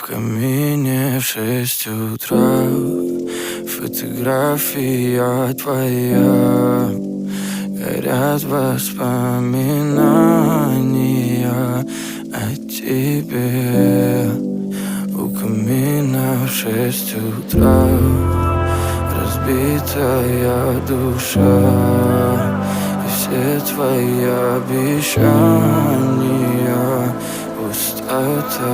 камине в 6 утра фотография твоя. Горят воспоминания о тебе. У камина в 6 утра разбитая душа, и все твои обещания пустота.